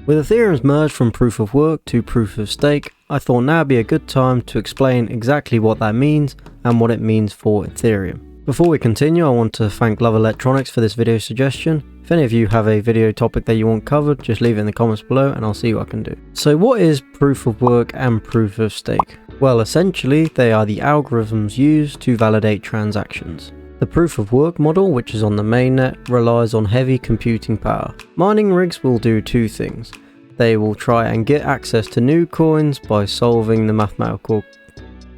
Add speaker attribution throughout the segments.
Speaker 1: With Ethereum's merge from proof of work to proof of stake, I thought now would be a good time to explain exactly what that means and what it means for Ethereum. Before we continue, I want to thank Love Electronics for this video suggestion. If any of you have a video topic that you want covered, just leave it in the comments below and I'll see what I can do. So what is proof of work and proof of stake? Well, essentially they are the algorithms used to validate transactions. The proof of work model, which is on the mainnet, relies on heavy computing power. Mining rigs will do two things. They will try and get access to new coins by solving the mathematical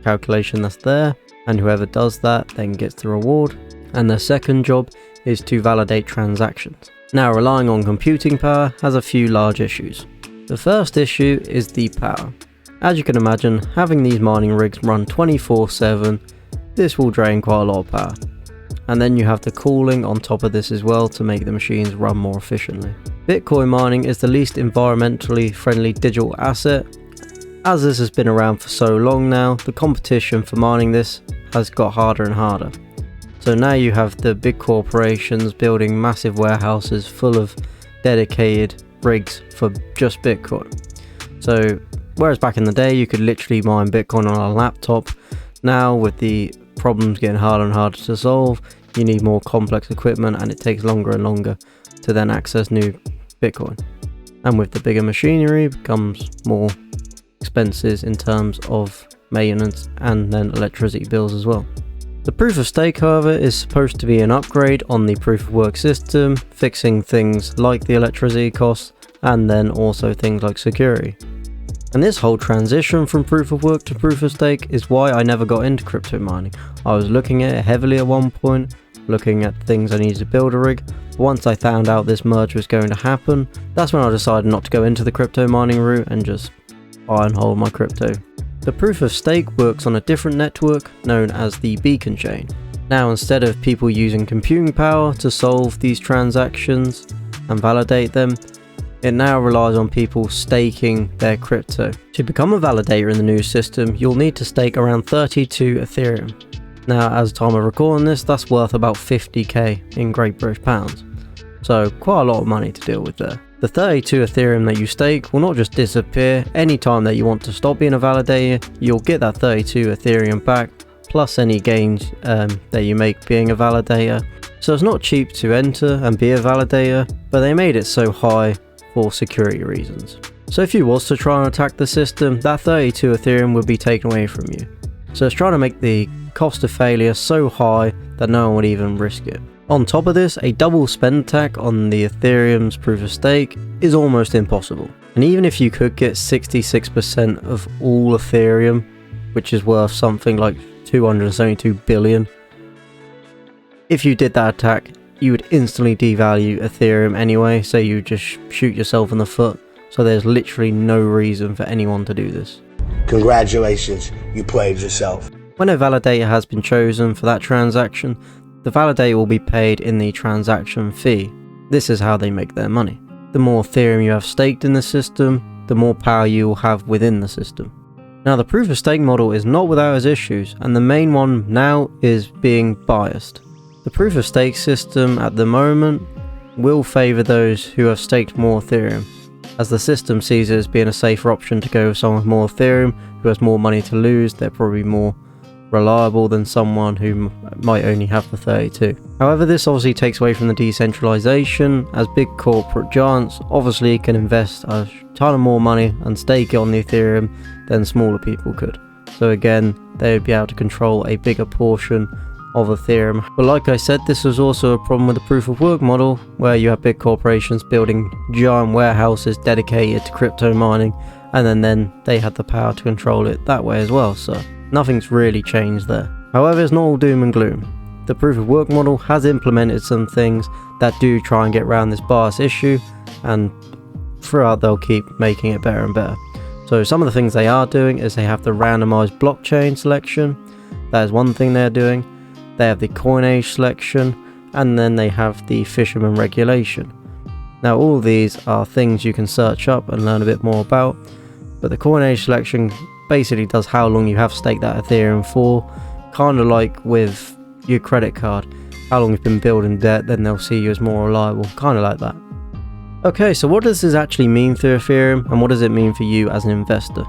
Speaker 1: calculation that's there, and whoever does that then gets the reward. And their second job is to validate transactions. Now, relying on computing power has a few large issues. The first issue is the power. As you can imagine, having these mining rigs run 24/7, this will drain quite a lot of power. And then you have the cooling on top of this as well to make the machines run more efficiently. Bitcoin mining is the least environmentally friendly digital asset. As this has been around for so long now, the competition for mining this has got harder and harder. So now you have the big corporations building massive warehouses full of dedicated rigs for just Bitcoin. So whereas back in the day you could literally mine Bitcoin on a laptop, now with the problems getting harder and harder to solve, you need more complex equipment and it takes longer and longer to then access new Bitcoin. And with the bigger machinery, it becomes more expenses in terms of maintenance and then electricity bills as well. The proof of stake, however, is supposed to be an upgrade on the proof of work system, fixing things like the electricity costs and then also things like security. And this whole transition from proof of work to proof of stake is why I never got into crypto mining. I was looking at it heavily at one point, looking at things I needed to build a rig. Once I found out this merge was going to happen, that's when I decided not to go into the crypto mining route and just buy and hold my crypto. The proof of stake works on a different network known as the beacon chain. Now, instead of people using computing power to solve these transactions and validate them, it now relies on people staking their crypto. To become a validator in the new system, you'll need to stake around 32 Ethereum. Now, as the time of recording this, that's worth about 50k in Great British pounds. So quite a lot of money to deal with there. The 32 Ethereum that you stake will not just disappear. Anytime that you want to stop being a validator, you'll get that 32 Ethereum back, plus any gains that you make being a validator. So it's not cheap to enter and be a validator, but they made it so high for security reasons. So if you was to try and attack the system, that 32 Ethereum would be taken away from you. So it's trying to make the cost of failure so high that no one would even risk it. On top of this, a double spend attack on the Ethereum's proof of stake is almost impossible. And even if you could get 66% of all Ethereum, which is worth something like 272 billion, if you did that attack, you would instantly devalue Ethereum anyway, so you just shoot yourself in the foot. So there's literally no reason for anyone to do this.
Speaker 2: Congratulations, you played yourself.
Speaker 1: When a validator has been chosen for that transaction, the validator will be paid in the transaction fee. This is how they make their money. The more Ethereum you have staked in the system, the more power you will have within the system. Now, the proof of stake model is not without its issues, and the main one now is being biased. The proof of stake system at the moment will favour those who have staked more Ethereum, as the system sees it as being a safer option to go with someone with more Ethereum who has more money to lose. They're probably more reliable than someone who might only have the 32. However, this obviously takes away from the decentralization, as big corporate giants obviously can invest a ton of more money and stake it on the Ethereum than smaller people could. So again, they would be able to control a bigger portion of Ethereum. But like I said, this was also a problem with the proof of work model, where you have big corporations building giant warehouses dedicated to crypto mining, and then they had the power to control it that way as well. So nothing's really changed there. However, it's not all doom and gloom. The proof of work model has implemented some things that do try and get around this bias issue, and throughout they'll keep making it better and better. So some of the things they are doing is they have the randomized blockchain selection. That is one thing they're doing. They have the coin age selection, and then they have the fisherman regulation. Now, all these are things you can search up and learn a bit more about, but the coin age selection basically does how long you have staked that Ethereum for, kind of like with your credit card. How long you've been building debt, then they'll see you as more reliable, kind of like that. Okay, so what does this actually mean for Ethereum, and what does it mean for you as an investor?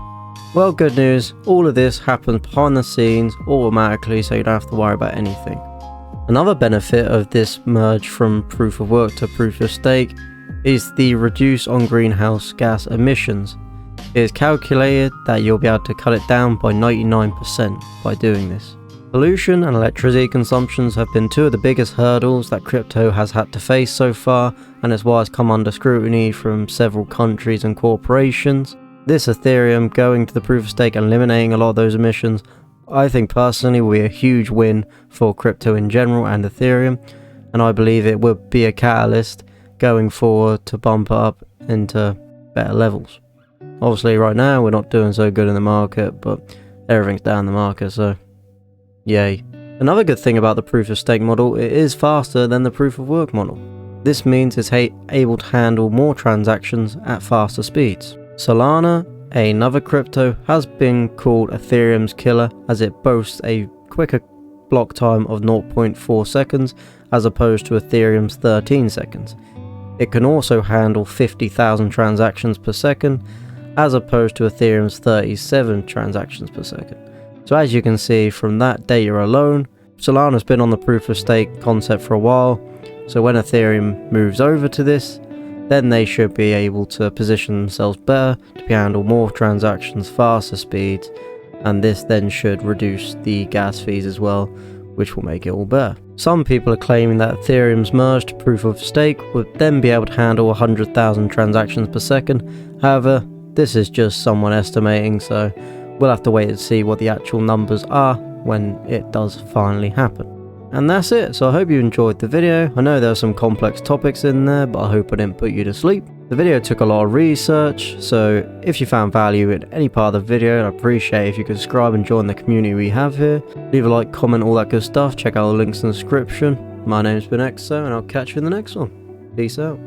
Speaker 1: Well, good news, all of this happens behind the scenes automatically, so you don't have to worry about anything. Another benefit of this merge from proof of work to proof of stake is the reduce on greenhouse gas emissions. It is calculated that you'll be able to cut it down by 99% by doing this. Pollution and electricity consumptions have been two of the biggest hurdles that crypto has had to face so far, and it's why it's come under scrutiny from several countries and corporations. This Ethereum going to the proof of stake and eliminating a lot of those emissions, I think personally will be a huge win for crypto in general and Ethereum, and I believe it will be a catalyst going forward to bump it up into better levels. Obviously right now we're not doing so good in the market, but everything's down in the market, so yay. Another good thing about the proof of stake model, it is faster than the proof of work model. This means it's able to handle more transactions at faster speeds. Solana, another crypto, has been called Ethereum's killer as it boasts a quicker block time of 0.4 seconds as opposed to Ethereum's 13 seconds. It can also handle 50,000 transactions per second as opposed to Ethereum's 37 transactions per second. So as you can see from that data alone, Solana's been on the proof of stake concept for a while, so when Ethereum moves over to this, then they should be able to position themselves better to handle more transactions, faster speeds, and this then should reduce the gas fees as well, which will make it all better. Some people are claiming that Ethereum's merge to proof of stake would then be able to handle 100,000 transactions per second. However, this is just someone estimating, so we'll have to wait and see what the actual numbers are when it does finally happen. And that's it, so I hope you enjoyed the video. I know there are some complex topics in there, but I hope I didn't put you to sleep. The video took a lot of research, so if you found value in any part of the video, I'd appreciate if you could subscribe and join the community we have here. Leave a like, comment, all that good stuff. Check out the links in the description. My name's been Exo, and I'll catch you in the next one. Peace out.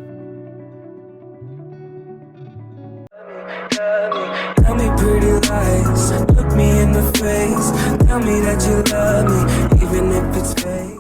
Speaker 3: Tell me pretty lies, look me in the face. Tell me that you love me, even if it's fake.